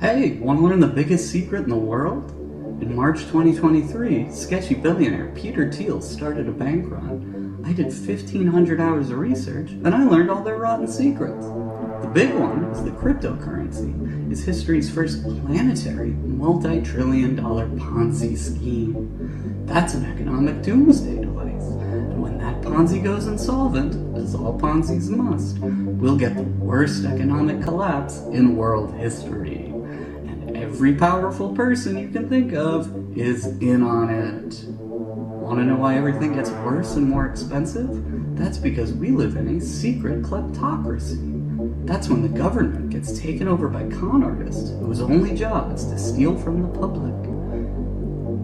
Hey, want to learn the biggest secret in the world? In March 2023, sketchy billionaire Peter Thiel started a bank run. I did 1,500 hours of research, and I learned all their rotten secrets. The big one is the cryptocurrency. It's history's first planetary, multi-trillion-dollar Ponzi scheme. That's an economic doomsday device. And when that Ponzi goes insolvent, as all Ponzis must, we'll get the worst economic collapse in world history. Every powerful person you can think of is in on it. Want to know why everything gets worse and more expensive? That's because we live in a secret kleptocracy. That's when the government gets taken over by con artists whose only job is to steal from the public.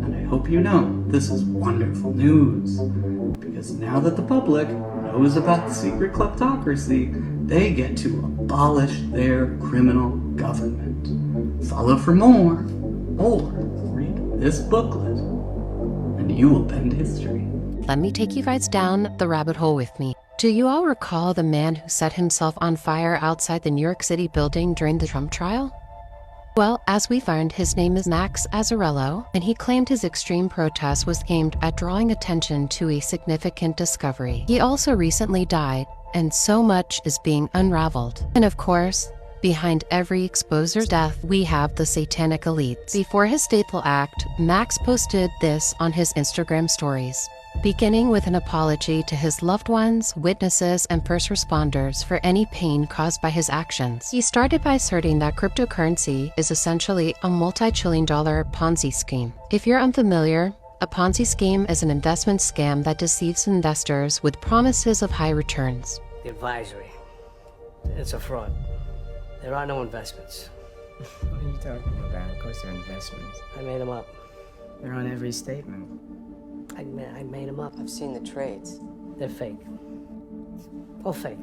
And I hope you know this is wonderful news, because now that the public knows about the secret kleptocracy, they get to abolish their criminal government. Follow for more, or read this booklet, and you will bend history. Let me take you guys down the rabbit hole with me. Do you all recall the man who set himself on fire outside the New York City building during the Trump trial? Well, as we learned, his name is Max Azzarello, and he claimed his extreme protest was aimed at drawing attention to a significant discovery. He also recently died, and so much is being unraveled. And of course, behind every exposer's death, we have the satanic elites. Before his fateful act, Max posted this on his Instagram stories, beginning with an apology to his loved ones, witnesses, and first responders for any pain caused by his actions. He started by asserting that cryptocurrency is essentially a multi-trillion-dollar Ponzi scheme. If you're unfamiliar, a Ponzi scheme is an investment scam that deceives investors with promises of high returns. The advisory. It's a fraud. There are no investments. What are you talking about? Of course they're investments. I made them up. They're on every statement. I made them up. I've seen the trades. They're fake. All fake.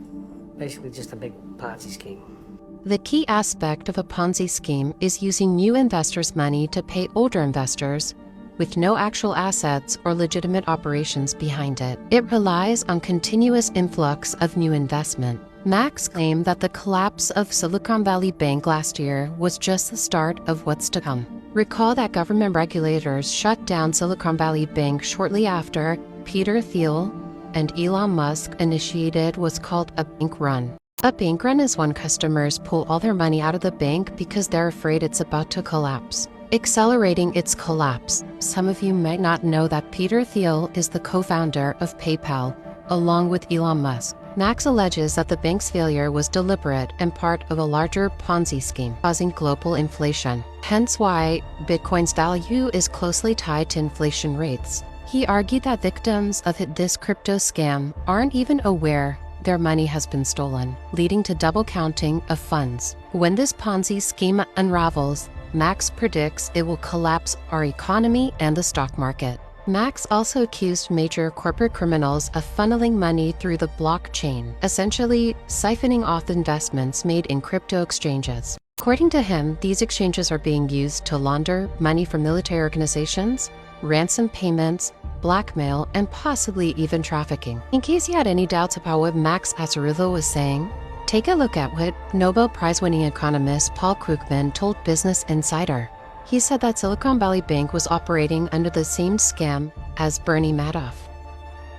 Basically just a big Ponzi scheme. The key aspect of a Ponzi scheme is using new investors' money to pay older investors with no actual assets or legitimate operations behind it. It relies on continuous influx of new investment. Max claimed that the collapse of Silicon Valley Bank last year was just the start of what's to come. Recall that government regulators shut down Silicon Valley Bank shortly after Peter Thiel and Elon Musk initiated what's called a bank run. A bank run is when customers pull all their money out of the bank because they're afraid it's about to collapse. Accelerating its collapse, some of you might not know that Peter Thiel is the co-founder of PayPal, along with Elon Musk. Max alleges that the bank's failure was deliberate and part of a larger Ponzi scheme, causing global inflation. Hence why Bitcoin's value is closely tied to inflation rates. He argued that victims of this crypto scam aren't even aware their money has been stolen, leading to double counting of funds. When this Ponzi scheme unravels, Max predicts it will collapse our economy and the stock market. Max also accused major corporate criminals of funneling money through the blockchain, essentially siphoning off investments made in crypto exchanges. According to him, these exchanges are being used to launder money from military organizations, ransom payments, blackmail, and possibly even trafficking. In case you had any doubts about what Max Azzarello was saying, take a look at what Nobel Prize-winning economist Paul Krugman told Business Insider. He said that Silicon Valley Bank was operating under the same scam as Bernie Madoff.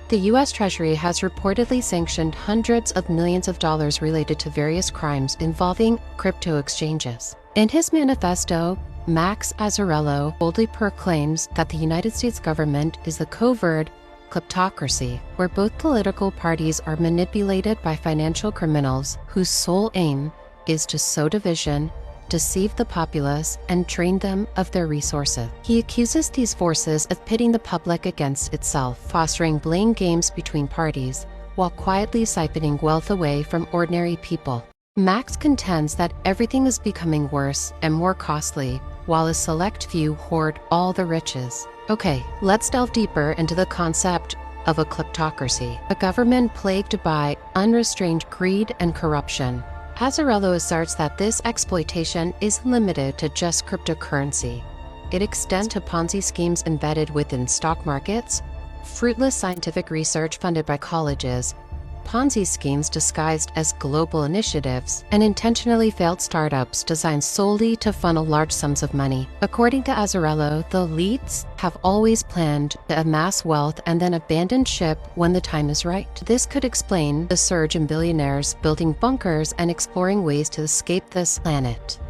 The U.S. Treasury has reportedly sanctioned hundreds of millions of dollars related to various crimes involving crypto exchanges. In his manifesto, Max Azzarello boldly proclaims that the United States government is the covert kleptocracy, where both political parties are manipulated by financial criminals whose sole aim is to sow division, deceive the populace, and drain them of their resources. He accuses these forces of pitting the public against itself, fostering blame games between parties, while quietly siphoning wealth away from ordinary people. Max contends that everything is becoming worse and more costly, while a select few hoard all the riches. Okay, let's delve deeper into the concept of a kleptocracy, a government plagued by unrestrained greed and corruption. Azzarello asserts that this exploitation is limited to just cryptocurrency. It extends to Ponzi schemes embedded within stock markets, fruitless scientific research funded by colleges, Ponzi schemes disguised as global initiatives, and intentionally failed startups designed solely to funnel large sums of money. According to Azzarello, the elites have always planned to amass wealth and then abandon ship when the time is right. This could explain the surge in billionaires building bunkers and exploring ways to escape this planet.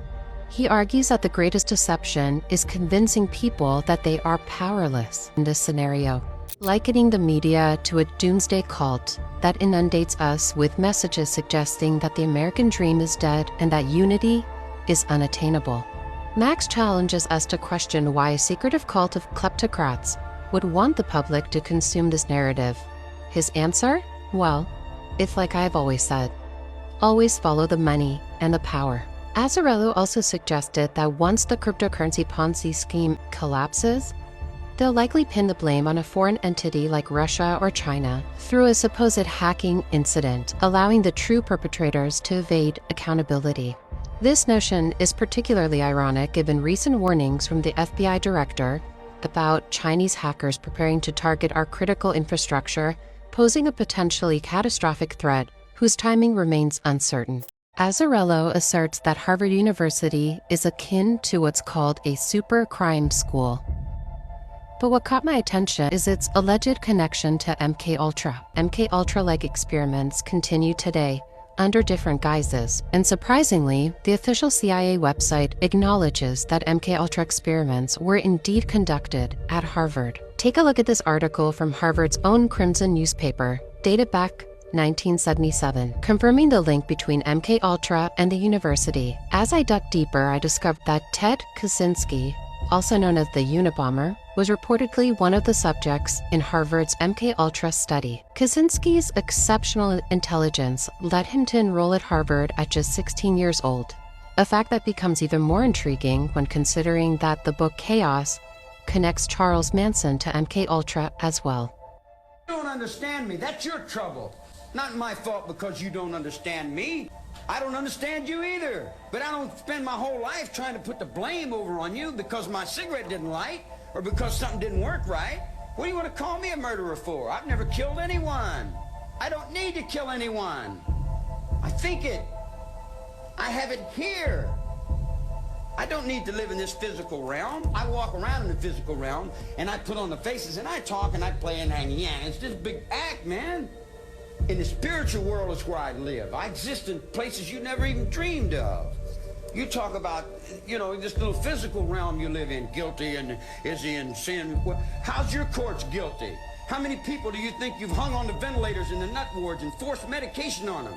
He argues that the greatest deception is convincing people that they are powerless in this scenario, likening the media to a doomsday cult that inundates us with messages suggesting that the American dream is dead and that unity is unattainable. Max challenges us to question why a secretive cult of kleptocrats would want the public to consume this narrative. His answer? Well, it's like I've always said. Always follow the money and the power. Azzarello also suggested that once the cryptocurrency Ponzi scheme collapses, they'll likely pin the blame on a foreign entity like Russia or China through a supposed hacking incident, allowing the true perpetrators to evade accountability. This notion is particularly ironic given recent warnings from the FBI director about Chinese hackers preparing to target our critical infrastructure, posing a potentially catastrophic threat whose timing remains uncertain. Azzarello asserts that Harvard University is akin to what's called a super crime school. But what caught my attention is its alleged connection to MKUltra. MKUltra-like experiments continue today under different guises, and surprisingly, the official CIA website acknowledges that MKUltra experiments were indeed conducted at Harvard. Take a look at this article from Harvard's own Crimson newspaper, dated back 1977, confirming the link between MKUltra and the university. As I dug deeper, I discovered that Ted Kaczynski, also known as the Unabomber, was reportedly one of the subjects in Harvard's MKUltra study. Kaczynski's exceptional intelligence led him to enroll at Harvard at just 16 years old, a fact that becomes even more intriguing when considering that the book Chaos connects Charles Manson to MKUltra as well. You don't understand me. That's your trouble. Not my fault because you don't understand me. I don't understand you either. But I don't spend my whole life trying to put the blame over on you because my cigarette didn't light or because something didn't work right. What do you want to call me a murderer for? I've never killed anyone. I don't need to kill anyone. I think it. I have it here. I don't need to live in this physical realm. I walk around in the physical realm and I put on the faces and I talk and I play and hang. Yeah, it's this big act, man. In the spiritual world is where I live. I exist in places you never even dreamed of. You talk about, this little physical realm you live in, guilty and is he in sin? Well, how's your courts guilty? How many people do you think you've hung on the ventilators in the nut wards and forced medication on them?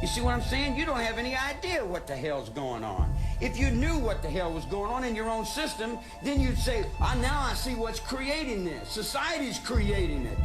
You see what I'm saying? You don't have any idea what the hell's going on. If you knew what the hell was going on in your own system, then you'd say, now I see what's creating this. Society's creating it.